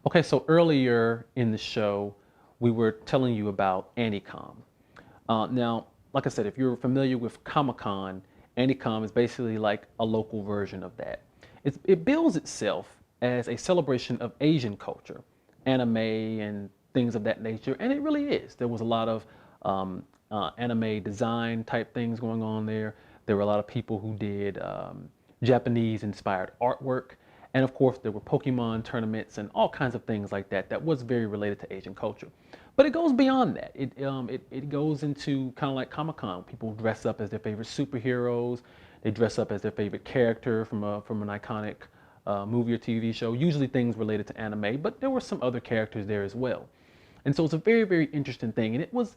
Okay, so earlier in the show, we were telling you about Annicon. Now, like I said, if you're familiar with Comic-Con, Annicon is basically like a local version of that. It bills itself as a celebration of Asian culture, anime and things of that nature, and it really is. There was a lot of anime design type things going on there. There were a lot of people who did Japanese inspired artwork. And of course, there were Pokemon tournaments and all kinds of things like that that was very related to Asian culture. But it goes beyond that. It goes into kind of like Comic Con. People dress up as their favorite superheroes. They dress up as their favorite character from an iconic movie or TV show. Usually things related to anime, but there were some other characters there as well. And so it's a very, very interesting thing. And it was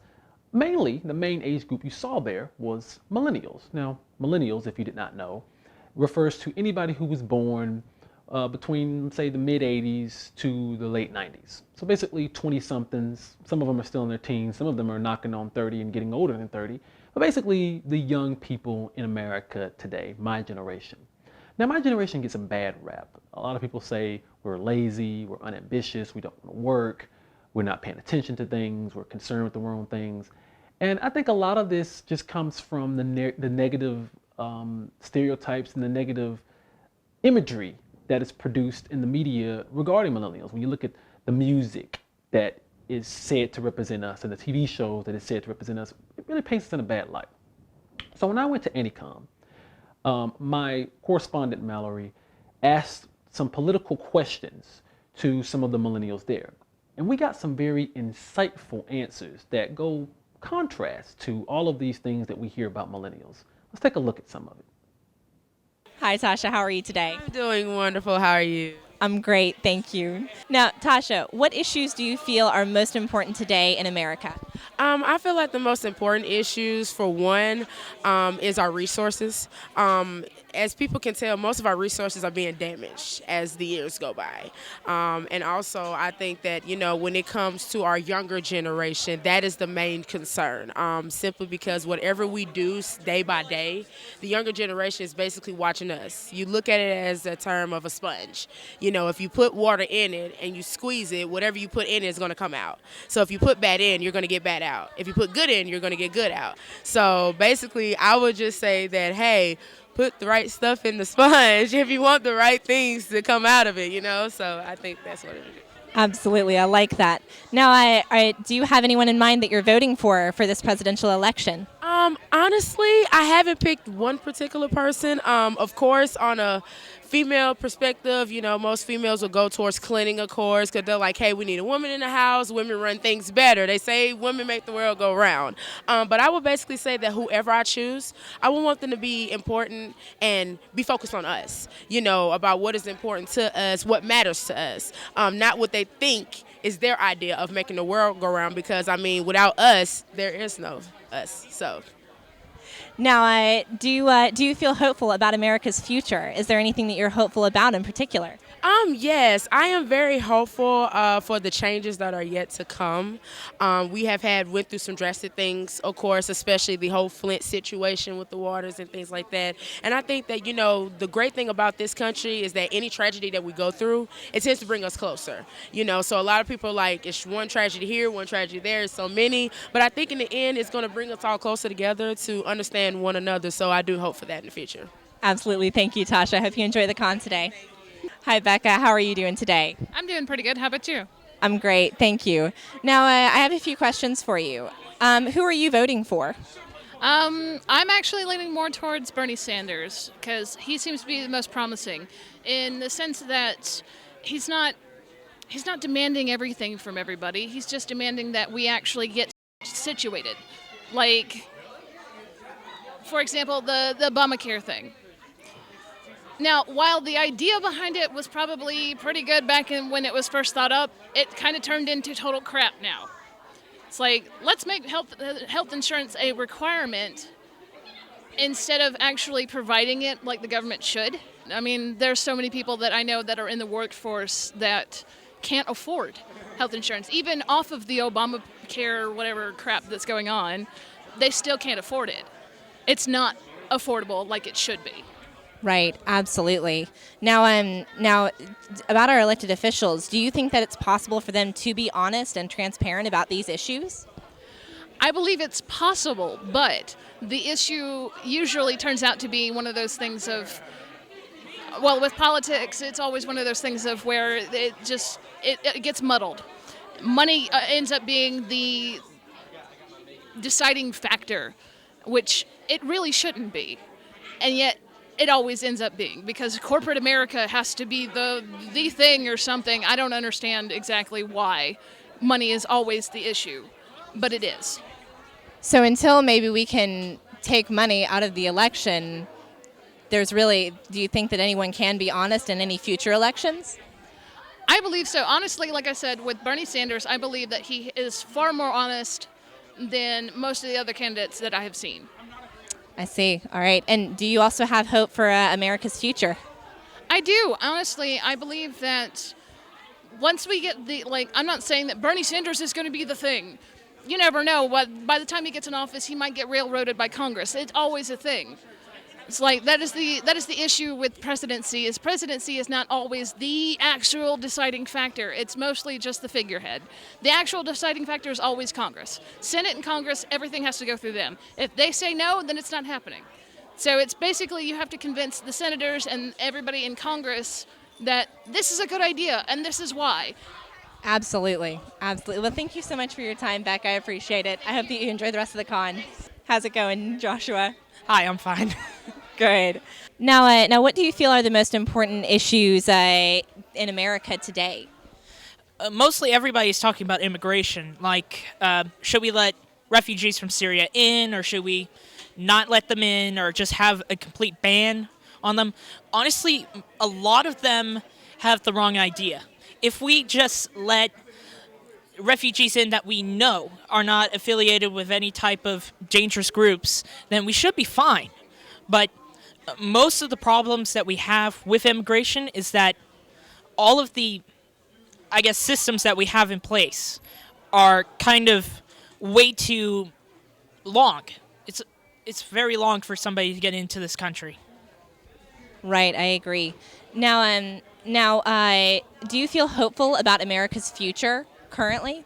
mainly the main age group you saw there was millennials. Now, millennials, if you did not know, refers to anybody who was born between, say, the mid 80s to the late 90s. So basically 20 somethings. Some of them are still in their teens. Some of them are knocking on 30 and getting older than 30. But basically the young people in America today, my generation. Now, my generation gets a bad rap. A lot of people say we're lazy, we're unambitious, we don't want to work, we're not paying attention to things, we're concerned with the wrong things. And I think a lot of this just comes from the negative stereotypes and the negative imagery that is produced in the media regarding millennials. When you look at the music that is said to represent us and the TV shows that is said to represent us, it really paints us in a bad light. So when I went to Annicon, my correspondent Mallory asked some political questions to some of the millennials there. And we got some very insightful answers that go contrast to all of these things that we hear about millennials. Let's take a look at some of it. Hi, Tasha. How are you today? I'm doing wonderful. How are you? I'm great, thank you. Now, Tasha, what issues do you feel are most important today in America? I feel like the most important issues, for one, is our resources. As people can tell, most of our resources are being damaged as the years go by. And also, I think that, when it comes to our younger generation, that is the main concern. Simply because whatever we do day by day, the younger generation is basically watching us. You look at it as a term of a sponge. If you put water in it and you squeeze it, whatever you put in it is going to come out. So if you put bad in, you're going to get bad out. If you put good in, you're going to get good out. So basically, I would just say that, hey, put the right stuff in the sponge if you want the right things to come out of it, So I think that's what it is. Absolutely, I like that. Now, do you have anyone in mind that you're voting for this presidential election? Honestly, I haven't picked one particular person. Of course, on a female perspective, most females will go towards cleaning, of course, because they're like, hey, we need a woman in the house. Women run things better. They say women make the world go round. But I would basically say that whoever I choose, I would want them to be important and be focused on us, about what is important to us, what matters to us, not what they think is their idea of making the world go round, because, without us, there is no us. So. Now, do you feel hopeful about America's future? Is there anything that you're hopeful about in particular? Yes, I am very hopeful for the changes that are yet to come. We have went through some drastic things, of course, especially the whole Flint situation with the waters and things like that. And I think that, the great thing about this country is that any tragedy that we go through, it tends to bring us closer. So a lot of people are like, it's one tragedy here, one tragedy there, so many. But I think in the end, it's going to bring us all closer together to understand one another. So I do hope for that in the future. Absolutely. Thank you, Tasha. I hope you enjoy the con today. Hi, Becca. How are you doing today? I'm doing pretty good. How about you? I'm great. Thank you. Now, I have a few questions for you. Who are you voting for? I'm actually leaning more towards Bernie Sanders because he seems to be the most promising in the sense that he's not demanding everything from everybody. He's just demanding that we actually get situated. Like, for example, the Obamacare thing. Now, while the idea behind it was probably pretty good back when it was first thought up, it kind of turned into total crap now. It's like, let's make health insurance a requirement instead of actually providing it like the government should. There's so many people that I know that are in the workforce that can't afford health insurance. Even off of the Obamacare, whatever crap that's going on, they still can't afford it. It's not affordable like it should be. Right, absolutely. Now, about our elected officials, do you think that it's possible for them to be honest and transparent about these issues? I believe it's possible, but the issue usually turns out to be one of those things of, well, with politics, it's always one of those things of where it gets muddled. Money ends up being the deciding factor, which it really shouldn't be, and yet it always ends up being, because corporate America has to be the thing or something. I don't understand exactly why money is always the issue, but it is. So until maybe we can take money out of the election, do you think that anyone can be honest in any future elections? I believe so. Honestly, like I said, with Bernie Sanders, I believe that he is far more honest than most of the other candidates that I have seen. I see. All right. And do you also have hope for America's future? I do. Honestly, I believe that once we get I'm not saying that Bernie Sanders is going to be the thing. You never know. By the time he gets in office, he might get railroaded by Congress. It's always a thing. It's like that is the issue with presidency is not always the actual deciding factor. It's mostly just the figurehead. The actual deciding factor is always Congress. Senate and Congress, everything has to go through them. If they say no, then it's not happening. So it's basically you have to convince the senators and everybody in Congress that this is a good idea and this is why. Absolutely. Absolutely. Well, thank you so much for your time, Beck. I appreciate it. I hope that you enjoy the rest of the con. How's it going, Joshua? Hi, I'm fine. Good. Now, what do you feel are the most important issues in America today? Mostly everybody's talking about immigration. Like, should we let refugees from Syria in, or should we not let them in, or just have a complete ban on them? Honestly, a lot of them have the wrong idea. If we just let refugees in that we know are not affiliated with any type of dangerous groups, then we should be fine. But most of the problems that we have with immigration is that all of the, systems that we have in place are kind of way too long. It's very long for somebody to get into this country. Right, I agree. Now, do you feel hopeful about America's future currently?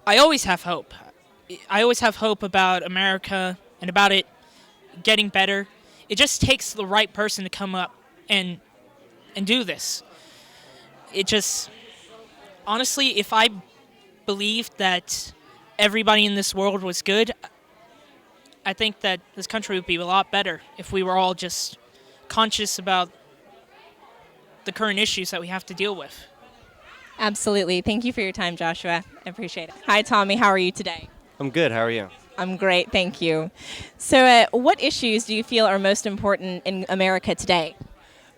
I always have hope. I always have hope about America and about it getting better. It just takes the right person to come up and do this. It just, honestly, if I believed that everybody in this world was good, I think that this country would be a lot better if we were all just conscious about the current issues that we have to deal with. Absolutely. Thank you for your time, Joshua. I appreciate it. Hi, Tommy. How are you today? I'm good. How are you? I'm great. Thank you. So what issues do you feel are most important in America today?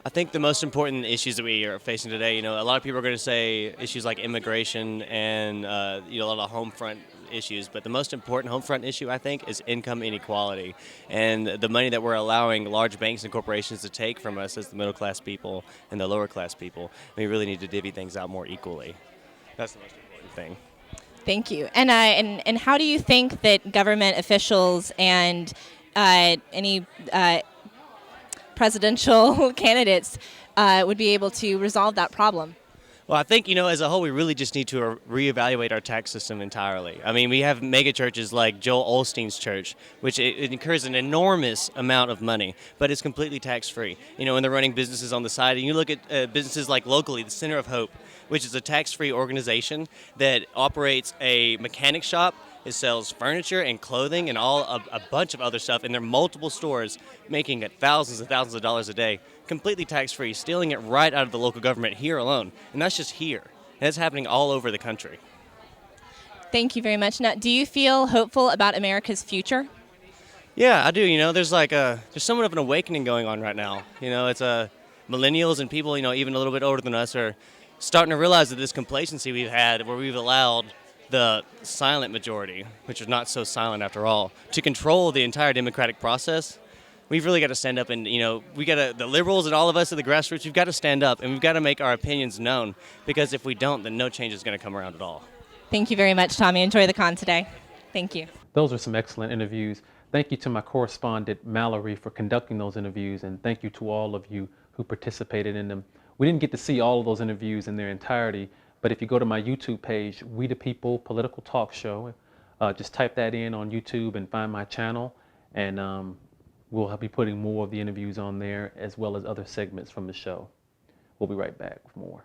I think the most important issues that we are facing today, a lot of people are going to say issues like immigration and, a lot of home front issues. But the most important home front issue, I think, is income inequality and the money that we're allowing large banks and corporations to take from us as the middle class people and the lower class people. We really need to divvy things out more equally. That's the most important thing. Thank you. And how do you think that government officials and any presidential candidates would be able to resolve that problem? Well, I think, as a whole, we really just need to reevaluate our tax system entirely. I mean, we have mega churches like Joel Osteen's church, which it incurs an enormous amount of money, but it's completely tax-free. And they're running businesses on the side. And you look at businesses like locally, the Center of Hope, which is a tax-free organization that operates a mechanic shop. It sells furniture and clothing and a bunch of other stuff, and there are multiple stores making thousands and thousands of dollars a day, completely tax-free, stealing it right out of the local government here alone. And that's just here. And that's happening all over the country. Thank you very much. Now, do you feel hopeful about America's future? Yeah, I do. There's there's somewhat of an awakening going on right now. It's millennials and people, even a little bit older than us are starting to realize that this complacency we've had where we've allowed the silent majority, which is not so silent after all, to control the entire democratic process. We've really got to stand up and, the liberals and all of us at the grassroots, we've got to stand up and we've got to make our opinions known, because if we don't, then no change is going to come around at all. Thank you very much, Tommy. Enjoy the con today. Thank you. Those are some excellent interviews. Thank you to my correspondent, Mallory, for conducting those interviews, and thank you to all of you who participated in them. We didn't get to see all of those interviews in their entirety, but if you go to my YouTube page, We the People Political Talk Show, just type that in on YouTube and find my channel, and we'll be putting more of the interviews on there as well as other segments from the show. We'll be right back with more.